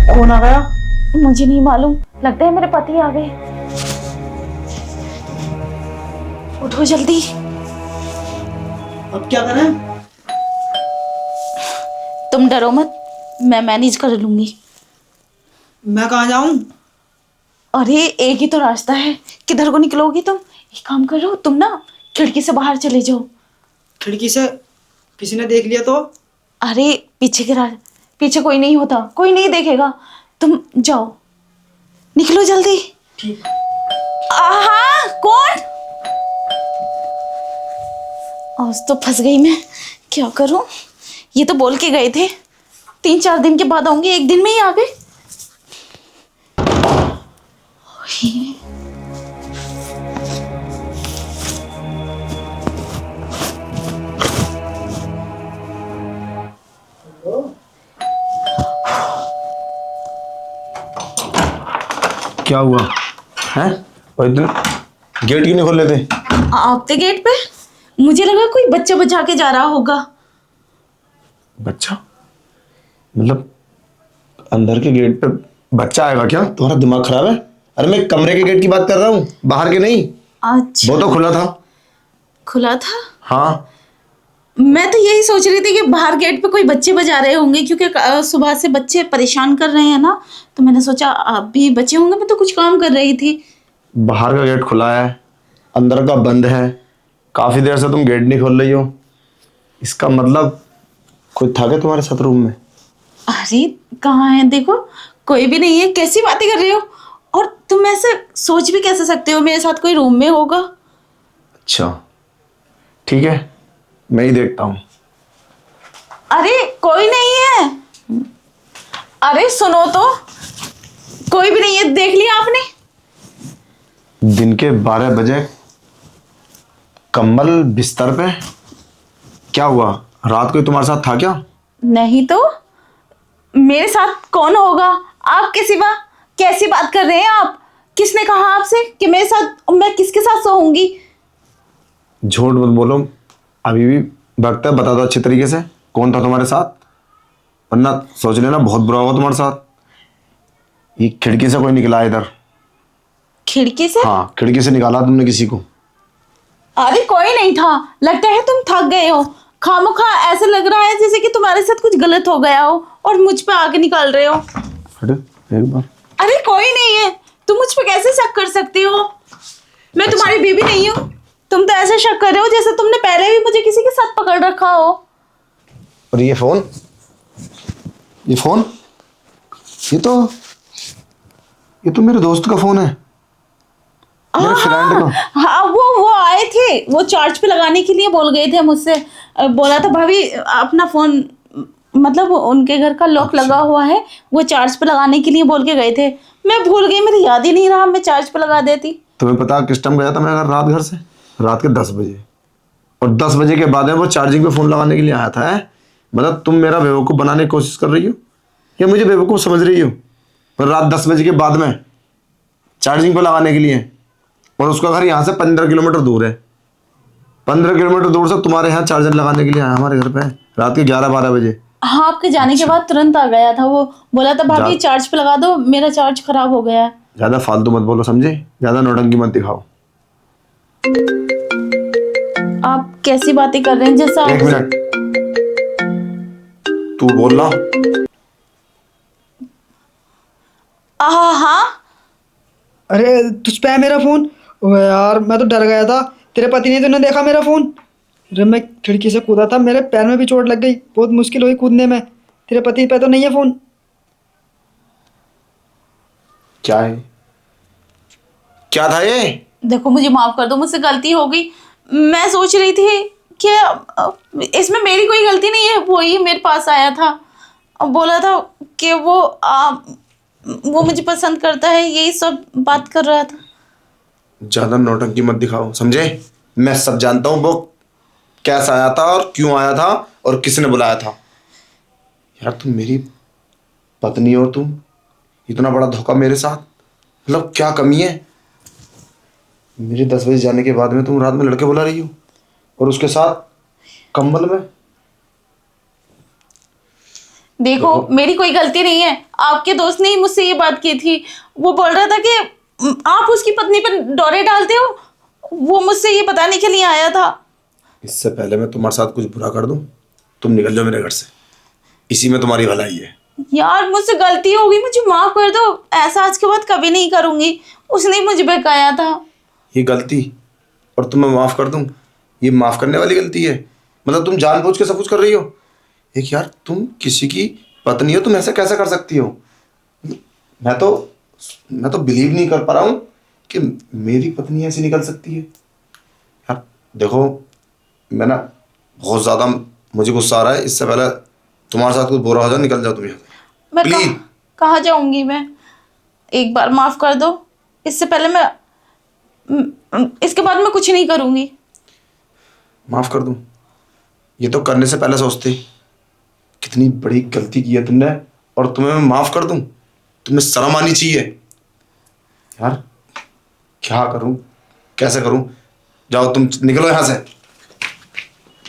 कौन आ गया? मुझे नहीं मालूम, लगता है मेरे पति आ गए। उठो जल्दी। अब क्या करें? तुम डरो मत, मैं मैनेज कर लूंगी। मैं कहाँ जाऊं? अरे एक ही तो रास्ता है, किधर को निकलोगी तुम? एक काम करो, तुम ना खिड़की से बाहर चले जाओ। खिड़की से? किसी ने देख लिया तो? अरे पीछे की पीछे कोई नहीं होता, कोई नहीं देखेगा। तुम जाओ, निकलो जल्दी। ठीक। हाँ कौन? आज तो फंस गई मैं, क्या करूं? ये तो बोल के गए थे 3-4 दिन के बाद आऊंगी, एक दिन में ही आ गए। क्या हुआ है? और इधर गेट क्यों नहीं खोल लेते? आप थे गेट पे, मुझे लगा कोई बच्चा बचा के जा रहा होगा। बच्चा? मतलब अंदर के गेट पे बच्चा आएगा क्या? तुम्हारा दिमाग खराब है? अरे मैं कमरे के गेट की बात कर रहा हूँ, बाहर के नहीं। अच्छा, वो तो खुला था। खुला था? हाँ। मैं तो यही सोच रही थी कि बाहर गेट पे कोई बच्चे बजा रहे होंगे, क्योंकि सुबह से बच्चे परेशान कर रहे हैं ना, तो मैंने सोचा आप भी बचे होंगे। मैं तो कुछ काम कर रही थी। बाहर का गेट खुला है, अंदर का बंद है। काफी देर से तुम गेट नहीं खोल रही हो, इसका मतलब कोई था क्या तुम्हारे साथ रूम में? अरे कहाँ है, देखो कोई भी नहीं है। कैसी बातें कर रहे हो? और तुम ऐसे सोच भी कैसे सकते हो मेरे साथ कोई रूम में होगा? अच्छा ठीक है, मैं ही देखता हूँ। अरे कोई नहीं है। अरे सुनो तो, कोई भी नहीं है, देख लिया आपने? दिन के 12 बजे कंबल बिस्तर पे? क्या हुआ, रात को तुम्हारे साथ था क्या? नहीं तो मेरे साथ कौन होगा आपके सिवा? कैसी बात कर रहे हैं आप? किसने कहा आपसे कि मेरे साथ, मैं किसके साथ सोऊंगी? झूठ मत बोलो, अभी भी वक्त है, बता दो अच्छी तरीके से कौन था तुम्हारे साथ, वरना सोच लेना बहुत बुरा होगा तुम्हारे साथ। ये खिड़की से कोई निकला है इधर? खिड़की से? हाँ, खिड़की से निकाला तुमने किसी को? अरे कोई नहीं था, लगता है तुम थक गए हो। खामोखा ऐसे लग रहा है जैसे कि तुम्हारे साथ कुछ गलत हो गया हो और मुझ पे आके निकाल रहे हो। हटे एक बार। अरे कोई नहीं है, तुम मुझ पे कैसे शक कर सकती हो? मैं अच्छा। तुम्हारी बीवी नहीं हूँ। तुम तो ऐसे शक कर रहे हो जैसे तुमने पहले भी मुझे किसी के साथ पकड़ रखा हो। और ये फोन, ये फोन, ये तो मेरे दोस्त का फोन है, मेरे फ्रेंड का। हाँ वो आए थे, वो चार्ज पे लगाने के लिए बोल गए थे मुझसे। बोला था भाभी अपना फोन, मतलब उनके घर का लॉक लगा हुआ है, वो चार्ज पे लगाने के लिए बोल के गए थे। मैं भूल गई, मेरी याद ही नहीं रहा, मैं चार्ज पे लगा देती। तुम्हें पता किस टाइम गया था मैं रात घर से? रात के 10 बजे। और 10 बजे के बाद में वो चार्जिंग पे फोन लगाने के लिए आया था, है? मतलब तुम मेरा बेवकूफ़ बनाने की कोशिश कर रही हो या मुझे बेवकूफ़ समझ रही हो? पर रात 10 बजे के बाद में चार्जिंग पे लगाने के लिए, और उसका घर यहाँ से 15 किलोमीटर दूर है। 15 किलोमीटर दूर से तुम्हारे यहाँ चार्जर लगाने के लिए आया हमारे घर पे रात के 11-12 बजे। हाँ आपके जाने के बाद तुरंत आ गया था। वो बोला था भाभी चार्ज पे लगा दो, मेरा चार्ज खराब हो गया है। ज़्यादा फालतू मत बोलो, समझे? ज़्यादा नौटंकी मत दिखाओ। आप कैसी बातें कर रहे हैं? जैसा एक मिनट, तू बोलना। हाँ। अरे तुझ पे है मेरा फोन? ओए यार, मैं तो डर गया था। तेरे पति ने तो नहीं देखा मेरा फोन? अरे मैं खिड़की से कूदा था, मेरे पैर में भी चोट लग गई, बहुत मुश्किल हुई कूदने में। तेरे पति पे तो नहीं है फोन? क्या है, क्या था ये? देखो मुझे माफ कर दो, मुझसे गलती हो गई। मैं सोच रही थी कि इसमें मेरी कोई गलती नहीं है। वो ही मेरे पास आया था और बोला था कि वो मुझे पसंद करता है, यही सब बात कर रहा था। ज्यादा नौटंकी मत दिखाओ, समझे? मैं सब जानता हूँ वो कैसा आया था और क्यों आया था और किसने बुलाया था। यार तुम मेरी पत्नी हो, तुम इतना बड़ा धोखा मेरे साथ, मतलब क्या कमी है? मेरे 10 बजे जाने के बाद में तुम रात में लड़के बुला रही हो और उसके साथ कंबल में। देखो मेरी कोई गलती नहीं है, आपके दोस्त ने ही मुझसे ये बात की थी। वो बोल रहा था कि आप उसकी पत्नी पर डोरे डालते हो, वो मुझसे ये बताने के लिए आया था। इससे पहले मैं तुम्हारे साथ कुछ बुरा कर दूं, तुम निकल जाओ मेरे घर से। इसी में तुम्हारी भलाई है। यार मुझसे गलती हो गई, मुझे माफ कर दो, ऐसा आज के बाद कभी नहीं करूंगी। उसने ही मुझे बहकाया था। ये गलती और तुम्हें माफ कर दूं, ये माफ करने वाली गलती है? मतलब तुम जानबूझ के सब कुछ कर रही हो। एक यार, तुम किसी की पत्नी हो, तुम ऐसे कैसे कर सकती हो? मैं तो मैं तो बिलीव नहीं कर पा रहा हूँ कि मेरी पत्नी ऐसी निकल सकती है। यार देखो, मैं ना बहुत ज़्यादा, मुझे गुस्सा आ रहा है। इससे पहले तुम्हारे साथ कुछ बुरा हो जाए, निकल जाओ तुम यहाँ से मैं प्लीज। कहाँ जाऊंगी मैं? एक बार माफ कर दो, इससे पहले इसके बाद मैं कुछ नहीं करूंगी। माफ कर दूं? ये तो करने से पहले सोचते कितनी बड़ी गलती की है तुमने, और तुम्हें मैं माफ कर दूं? तुम्हें शर्म आनी चाहिए यार। क्या करूं, कैसे करूं? जाओ तुम, निकलो यहाँ से।